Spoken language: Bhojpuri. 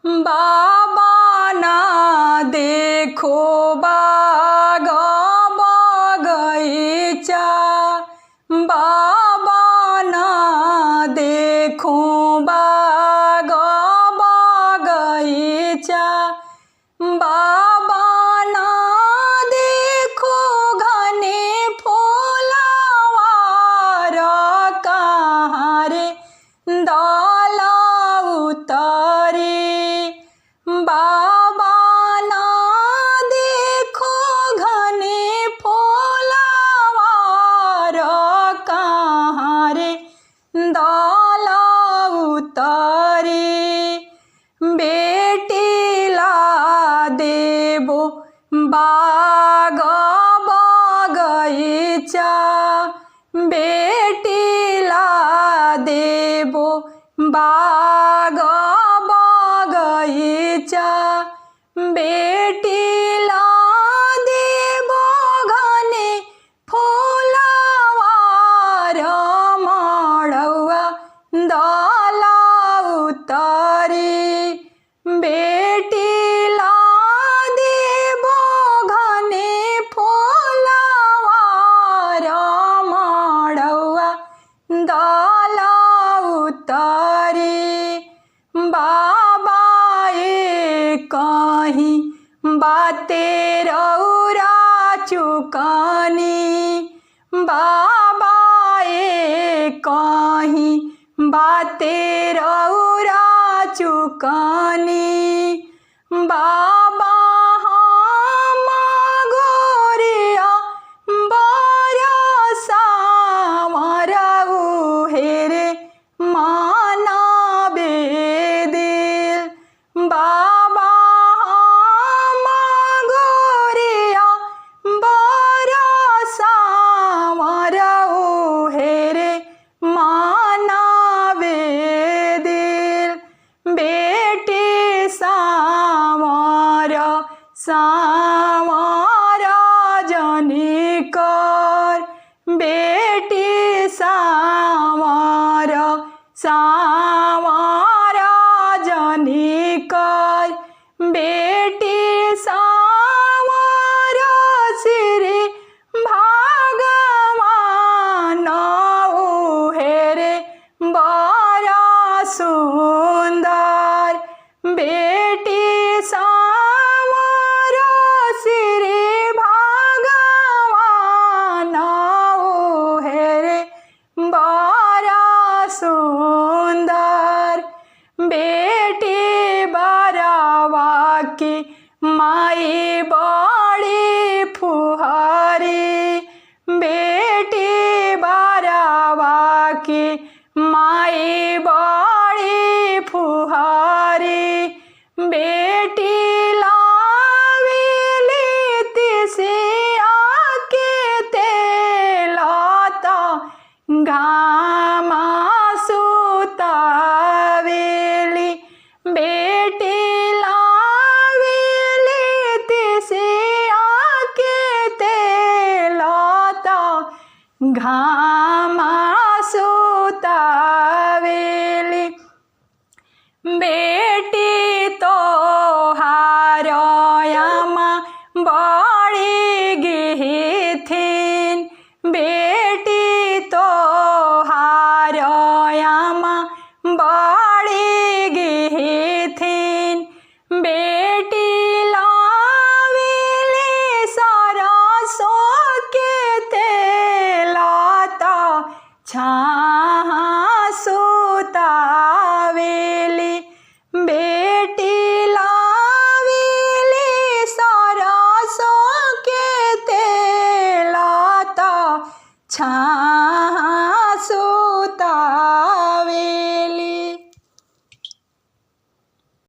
बाबा ना देखो बाग बगीचा, बाबा ना देखो बाग बगीचा, बाबा ना देखो घने फूलवार कहाँ रे डाला उतारे, बाबा ना देखो घने फूलवार कहाँ रे डाला उतारे, बेटी ला देबो बाग बगीचा, बेटी ला देबो बाग बगीचा, बेटी ला देबो घने फूलवार मड़ौआ डाला उतारे, बेटी ला देबो घने फूलवार मड़ौआ डाला उतारे, बाबा कहीं बाते रौरा चुकानी, बाबा कहीं बाते रौरा चुकानी, बाबा हम गोरिया बरसा मरऊ हेरे माना बेदिल, बाबा हम गोरिया बरसा मरऊ हेरे माना बेदिल, बेटी सावरा सावरा जनी कर, बेटी सावरा सावरा जनी कर, बेटी सावरा श्री भगवान हेरे बड़ा सुंदर, बेटी सावरा श्री भगवान हेरे बड़ा सुंदर, बेटी बरावा की माई बड़ी फुहारी, बेटी बरावा की माई बड़ी फुहारी, बेटी लावेली तिसिया के तेलाता घामा सुतावेली, बेटी लावेली तिसिया के तेलाता घामा सुतावेली, बेटी तो हारयामा बड़ी गिथिन, बेटी तो हारयामा